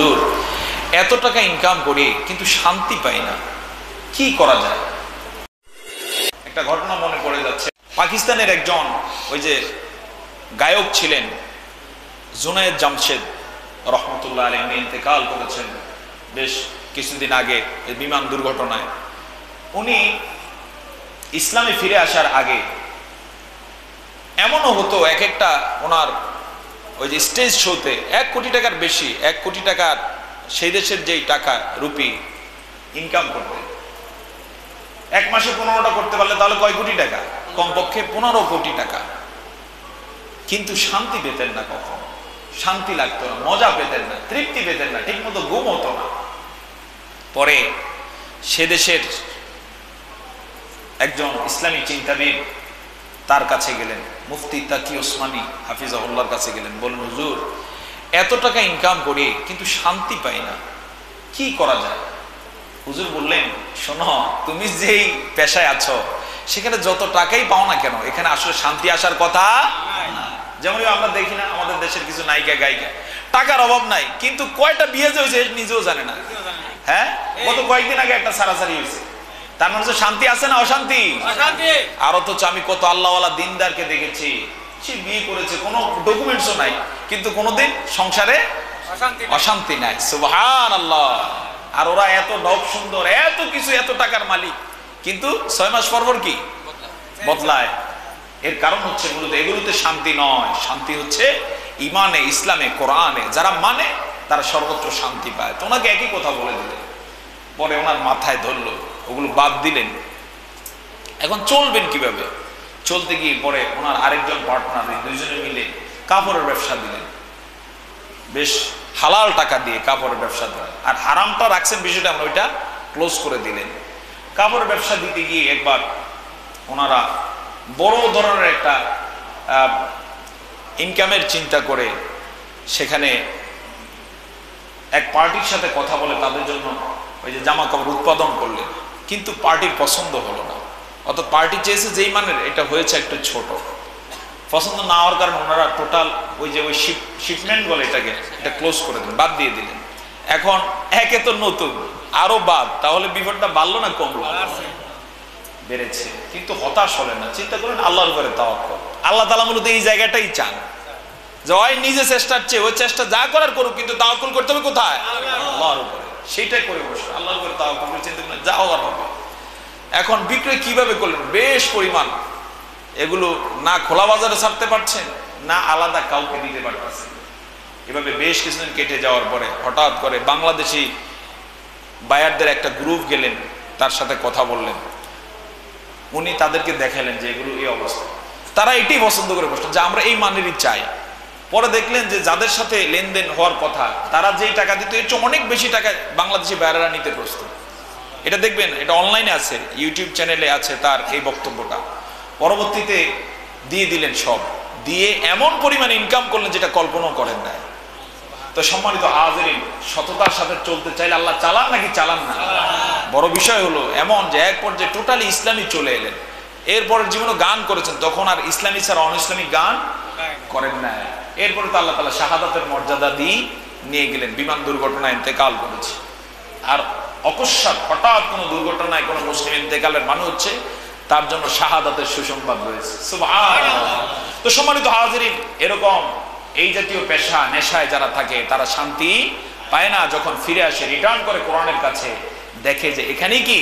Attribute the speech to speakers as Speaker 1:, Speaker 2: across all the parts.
Speaker 1: হুজুর এত টাকা ইনকাম করি কিন্তু শান্তি পাই না, কি করা যায়? একটা ঘটনা মনে পড়ে যাচ্ছে। পাকিস্তানের একজন ওই যে গায়ক ছিলেন জুনায়েদ জামশেদ রহমতুল্লাহ আলাইহি, উনি ইন্তেকাল করেছেন বেশ কিছুদিন আগে বিমান দুর্ঘটনায়। উনি ইসলামে ফিরে আসার আগে এমনও হতো এক একটা ওনার ওই যে স্টেজ শোতে 1 কোটি টাকার বেশি, 1 কোটি টাকার সেই দেশের যেই টাকা রুপি ইনকাম করতে, এক মাসে 15টা করতে পারলে তাহলে কয় কোটি টাকা? কমপক্ষে 15 কোটি টাকা। কিন্তু শান্তি পেতেন না, কখন শান্তি লাগতো না, মজা পেতেন না, তৃপ্তি পেতেন না, ঠিক মতো ঘুম হতো না। পরে সে দেশের একজন ইসলামিক চিন্তাবিদ তার কাছে গেলেন, মুফতি তাকি ওসমানী হাফিজাহুল্লাহর কাছে গেলেন, বললেন হুজুর এত টাকা ইনকাম করি কিন্তু শান্তি পাই না, কি করা যায়? হুজুর বললেন শোনো, তুমি যেই পেশায় আছো সেখানে যত টাকাই পাও না কেন, এখানে আসলে শান্তি আসার কথা না। যেমন আমরা দেখি না আমাদের দেশের কিছু নায়িকা গায়িকা টাকার অভাব নাই কিন্তু কয়টা বিয়ে হয়েছে নিজেও জানে না। হ্যাঁ, গত কয়েকদিন আগে একটা সারাসারি হয়েছে, তার মানে শান্তি আছে না অশান্তি? আর অথচ আমি কত আল্লাহওয়ালা দিনদারকে দেখেছি, সে বিয়ে করেছে কোনো ডকুমেন্টসও নাই কিন্তু কোনোদিন সংসারে অশান্তি নাই। সুবহানাল্লাহ। আর ওরা এত ঢপ সুন্দর, এত কিছু, এত টাকার মালিক, কিন্তু 6 মাস পর কি বদলায়। এর কারণ হচ্ছে মূলত এগুলোতে শান্তি নয়, শান্তি হচ্ছে ইমানে, ইসলামে, কোরআনে। যারা মানে তারা সর্বত্র শান্তি পায়। তো ওনাকে একই কথা বলে দিলেন, পরে ওনার মাথায় ধরলো, ওগুলো বাদ দিলেন। এখন চলবেন কিভাবে? চলতে গিয়ে পরে ওনার আরেকজন পার্টনার, দুইজনে মিলে কাপড়ের ব্যবসা দিলেন, বেশ হালাল টাকা দিয়ে কাপড়ের ব্যবসা দিলেন। আর হারামটা রাখছেন বিষয়টা, আমরা ওইটা ক্লোজ করে দিলেন। কাপড়ের ব্যবসা দিতে গিয়ে একবার ওনারা বড় ধরনের একটা ইনকামের চিন্তা করে সেখানে এক পার্টির সাথে কথা বলে তাদের জন্য ওই যে জামা কাপড় উৎপাদন করলেন, কিন্তু পার্টির পছন্দ হলো না। অর্থাৎ পার্টি চেয়েছে যেই মানের, এটা হয়েছে একটু ছোট। পছন্দ না হওয়ার কারণে ওনারা টোটাল ওই যে ওই শিপমেন্ট বলে এটাকে, এটা ক্লোজ করে দিলেন, বাদ দিয়ে দিলেন। এখন একে তো নতুন, আরো বাদ, তাহলে বিপদটা বাড়লো না কমলো? বেড়েছে। কিন্তু হতাশ হলেন না, চিন্তা করেন আল্লাহর উপরে তাওয়াক্কুল। আল্লাহ তাআলা মূলত এই জায়গাটাই চান যে ওই নিজে চেষ্টার চেয়ে ওই চেষ্টা যা করার করুক, কিন্তু তাওয়াক্কুল করতে হবে কোথায়? আল্লাহর উপরে। সেইটাই করে বসে আল্লাহর উপরে তাওয়াক্কুল করে চিন্তা করেন যা হওয়ার হবে। এখন বিক্রয় কিভাবে করলেন? বেশ পরিমাণ এগুলো না খোলা বাজারে ছাড়তে পারছেন, না আলাদা কাউকে দিতে পারতেছেন। এভাবে বেশ কিছুদিন কেটে যাওয়ার পরে হঠাৎ করে বাংলাদেশি বায়ারদের একটা গ্রুপ গেলেন, তার সাথে কথা বললেন। উনি তাদেরকে দেখালেন যে এগুলো এই অবস্থা। তারা এটাই পছন্দ করে বসলেন যে আমরা এই মানেরই চাই। পরে দেখলেন যে যাদের সাথে লেনদেন হওয়ার কথা তারা যেই টাকা দিত এর চেয়ে অনেক বেশি টাকা বাংলাদেশি বায়াররা নিতে প্রস্তুত। এটা দেখবেন, এটা অনলাইনে আছে, ইউটিউব চ্যানেলে আছে তার এই বক্তব্যটা। পরবর্তীতে দিয়ে দিলেন, সব দিয়ে এমন পরিমাণে ইনকাম করলেন যেটা কল্পনাও করেন না। তো সম্মানিত হাজিরিন, সততার সাথে চলতে চাইলে আল্লাহ চালান নাকি চালান না? বড় বিষয় হলো এমন যে এক পর্যায়ে টোটালি ইসলামী চলে এলেন। এরপরের জীবনে গান করেছেন, তখন আর ইসলামী ছাড়া অন ইসলামিক গান করেন না। এরপরে তো আল্লাহ তাআলা শাহাদাতের মর্যাদা দিয়ে নিয়ে গেলেন, বিমান দুর্ঘটনায় ইন্তেকাল করেছে। আর অকস্মাৎ হঠাৎ কোনো দুর্ঘটনায় কোনো মুসলিম ইন্তেকালের মানে হচ্ছে তার জন্য শাহাদাতের সুসংবাদ রয়েছে। সুবহানাল্লাহ। তো সম্মানিত হাজিরিন, এরকম এই জাতীয় পেশা নেশায় যারা থাকে তারা শান্তি পায় না। যখন ফিরে আসে, রিটার্ন করে কোরআনের কাছে, দেখে যে এখানে কি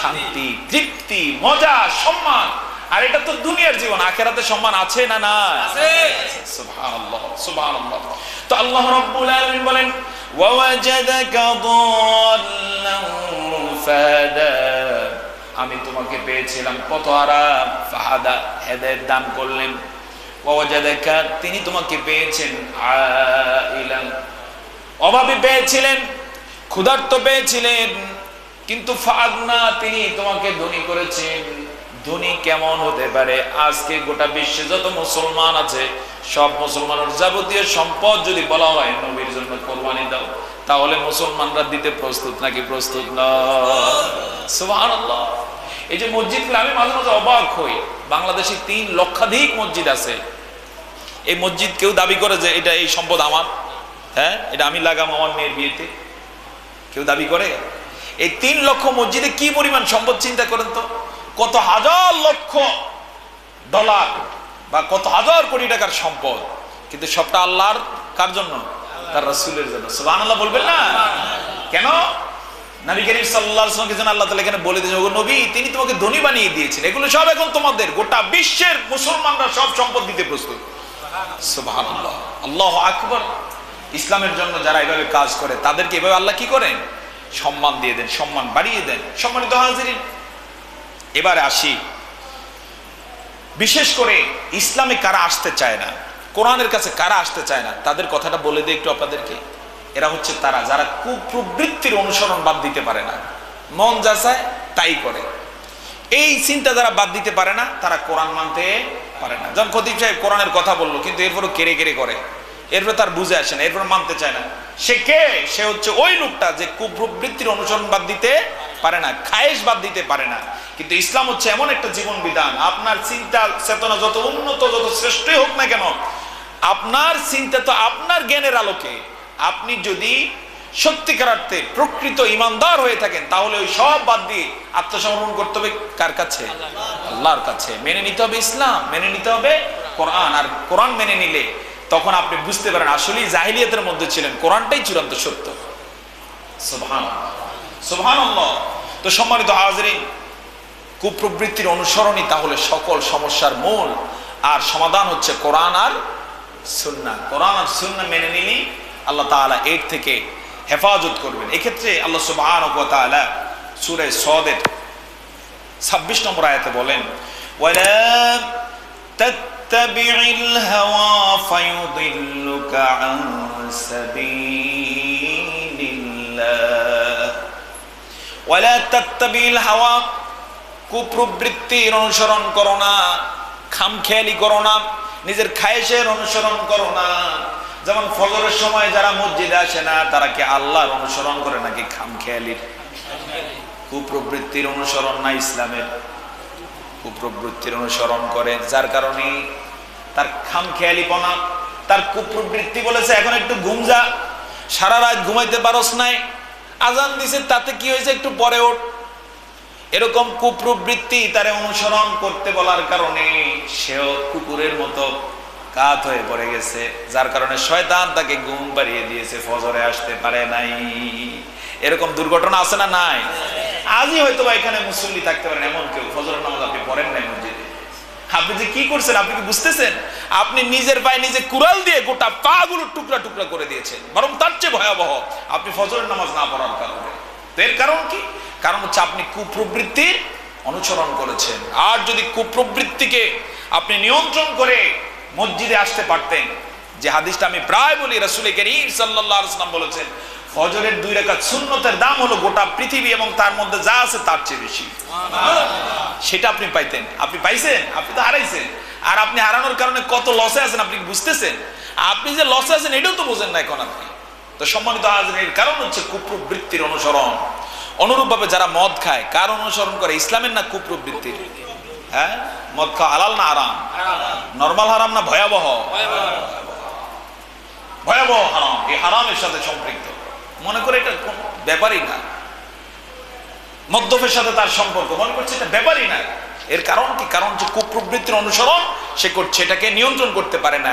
Speaker 1: শান্তি, তৃপ্তি, মজা, সম্মান। আর এটা তো দুনিয়ার জীবন, আখিরাতে সম্মান আছে না? না আছে। সুবহানাল্লাহ, সুবহানাল্লাহ। তো আল্লাহ রাব্বুল আলামিন বলেন ওয়াওয়াজাদাকা দাল্লান ফাহাদা, আমি তোমাকে পেয়েছিলাম পথহারা, ফাহাদা, হেদায়েত দান করলেন। ওয়াজাদাকা, তিনি তোমাকে পেয়েছেন আইলান, অভাবী পেয়েছিলেন, ক্ষুধার্ত পেয়েছিলেন, কিন্তু ফাগনা, তিনি তোমাকে ধনী করেছেন। ধনী কেমন হতে পারে? আজকে গোটা বিশ্বে যত মুসলমান আছে সব মুসলমানের যাবতীয় সম্পদ যদি বলা হয় নবীর জন্য কোরবানি দাও, তাহলে মুসলমানরা দিতে প্রস্তুত নাকি প্রস্তুত না? সুবহানাল্লাহ। এই যে মসজিদগুলো, আমি মাঝে মাঝে অবাক হই, বাংলাদেশে 3 লক্ষাধিক মসজিদ আছে। এই মসজিদ কেউ দাবি করে যে এটা এই সম্পদ আমার? হ্যাঁ, এটা আমি লাগাম আমার মেয়ের বিয়েতে, কেউ দাবি করে? এই 3 লক্ষ মসজিদে কি পরিমাণ সম্পদ চিন্তা করেন তো, কত হাজার লক্ষ ডলার বা কত হাজার কোটি টাকার সম্পদ, কিন্তু সবটা আল্লাহর কার জন্য? তার রাসূলের জন্য। সুবহানাল্লাহ বলবেন না? কেন? নবী করিম সাল্লাল্লাহু আলাইহি ওয়াসাল্লামের জন্য আল্লাহ তাআলা এখানে বলে দিয়েছেন, ওগো নবী, তিনি তোমাকে ধনী বানিয়ে দিয়েছেন, এগুলো সব এখন তোমাদের। গোটা বিশ্বের মুসলমানরা সব সম্পদ দিতে প্রস্তুত। সুবহানাল্লাহ, আল্লাহু আকবার। ইসলামের জন্য যারা এভাবে কাজ করে তাদেরকে এভাবে আল্লাহ কি করেন? সম্মান দিয়ে দেন, সম্মান বাড়িয়ে দেন। সম্মানিত হাজিরিন, এবারে আসি, বিশেষ করে ইসলামে কারা আসতে চায় না, কোরআনের কাছে কারা আসতে চায় না, তাদের কথাটা বলে দিই একটু আপনাদেরকে। এরা হচ্ছে তারা যারা কুপ্রবৃত্তির অনুসরণ বাদ দিতে পারে না, মন যা চায় তাই করে। এই চিন্তা যারা বাদ দিতে পারে না, তারা কোরআন মানতে পারে না। যেমন খতিব সাহেব কোরআনের কথা বললো, কিন্তু এরপরও কেড়ে কেড়ে করে, এরপরে তার বুঝে আসে না, এরপর মানতে চায় না। সে কে? সে হচ্ছে ওই লোকটা যে কুপ্রবৃত্তির অনুসরণ বাদ দিতে পারে না, খায়েশ বাদ দিতে পারে না। কিন্তু ইসলাম হচ্ছে এমন একটা জীবন বিধান, আপনার চিন্তা চেতনা যত উন্নত, যত শ্রেষ্ঠই হোক না কেন, আপনার চিন্তা তো আপনার জ্ঞানের আলোকে, আপনি যদি সত্যিকার অর্থে প্রকৃত ইমানদার হয়ে থাকেন, তাহলে ওই সব বাদ দিয়ে আত্মসমর্পণ করতে হবে কার কাছে? আল্লাহর কাছে। মেনে নিতে হবে ইসলাম, মেনে নিতে হবে কোরআন। আর কোরআন মেনে নিলে তখন আপনি বুঝতে পারেন আসলেই জাহিলিয়াতের মধ্যে ছিলেন, কোরআনটাই চূড়ান্ত সত্য। সুবহানাল্লাহ, সুবহানাল্লাহ। তো সম্মানিত হাজিরিন, কুপ্রবৃত্তির অনুসরণই তাহলে সকল সমস্যার মূল, আর সমাধান হচ্ছে কোরআন আর সুন্নাহ। কোরআন আর সুন্নাহ মেনে নিলেই আল্লাহ তাআলা এর থেকে হেফাজত করবেন। এক্ষেত্রে আল্লাহ সুবহানাহু ওয়া তাআলা সূরা সদের 26 নম্বর আয়াতে বলেন, ওয়ালা তাত্তাবি'ল হাওয়া ফায়ুদিল্লুকা আন সাবিলিল্লাহ। ওয়ালা তাত্তাবি'ল হাওয়া, কুপ্রবৃত্তির অনুসরণ করো না, খামখেয়ালি করো না, নিজের খায়েশের অনুসরণ করো না। যেমন ফজরের সময় যারা মসজিদে আসে না, তারা কি আল্লাহর অনুসরণ করে নাকি খামখেয়ালির? কুপ্রবৃত্তির অনুসরণ না, ইসলামের কুপ্রবৃত্তির অনুসরণ করে, যার কারণে তার খামখেয়ালিপনা, তার কুপ্রবৃত্তি বলেছে এখন একটু ঘুম যা, সারা রাত ঘুমাইতে পারস নাই, আজান দিছে তাতে কি হয়েছে একটু পরে ওঠ। এরকম কুপ্রবৃত্তি তারে অনুসরণ করতে বলার কারণে সেও কুকুরের মতো কাত হয়ে পড়ে গেছে, যার কারণে শয়তান তাকে ঘুম পাড়িয়ে দিয়েছে, ফজরে আসতে পারে নাই। এরকম দুর্ঘটনা আছে না? নাই। আজই হয়তো এখানে মুসল্লি থাকতে পারেন এমন কেউ, ফজরের নামাজ আপনি পড়েন নাই মসজিদে। আপনি যে কি করছেন আপনি কি বুঝতেছেন? আপনি নিজের পায়ে নিজে কুড়াল দিয়ে গোটা পা গুলো টুকরা টুকরা করে দিয়েছেন, বরং তার চেয়ে ভয়াবহ আপনি ফজরের নামাজ না পড়ার কারণে। তো এর কারণ কি? কারণ হচ্ছে আপনি কুপ্রবৃত্তির অনুসরণ করেছেন। আর যদি কুপ্রবৃত্তিকে আপনি নিয়ন্ত্রণ করে মসজিদে আসতে পারতেন, যে হাদিসটা আমি প্রায় বলি, রাসূল করিম সাল্লাল্লাহু আলাইহি ওয়াসাল্লাম বলেছেন, ফজরের 2 রাকাত সুন্নতের দাম হলো গোটা পৃথিবী এবং তার মধ্যে যা আছে তার চেয়ে বেশি। সেটা আপনি পাইতেন। আপনি পাইছেন? আপনি তো হারাইছেন। আর আপনি হারানোর কারণে কত লসে আছেন আপনি বুঝতেছেন? আপনি যে লসে আছেন এটাও তো বোঝেন না এখন আপনি। তো সম্মানিত হাজিরিন, এর কারণ হচ্ছে কুপ্রবৃত্তির অনুসরণ। অনুরূপভাবে যারা মদ খায়, কার অনুসরণ করে? ইসলামের না কুপ্রবৃত্তির? হ্যাঁ, মদ খাওয়া হালাল না হারাম? নরমাল হারাম না ভয়াবহ? ভয়াবহ হারাম। এই হারামের সাথে সম্পৃক্ত, মনে করে এটা কোন ব্যাপারই না। মদ্যপের সাথে তার সম্পর্ক, মনে করছে এটা ব্যাপারই না। এর কারণ কি? কারণ যে কুপ্রবৃত্তির অনুসরণ সে করছে, এটাকে নিয়ন্ত্রণ করতে পারে না।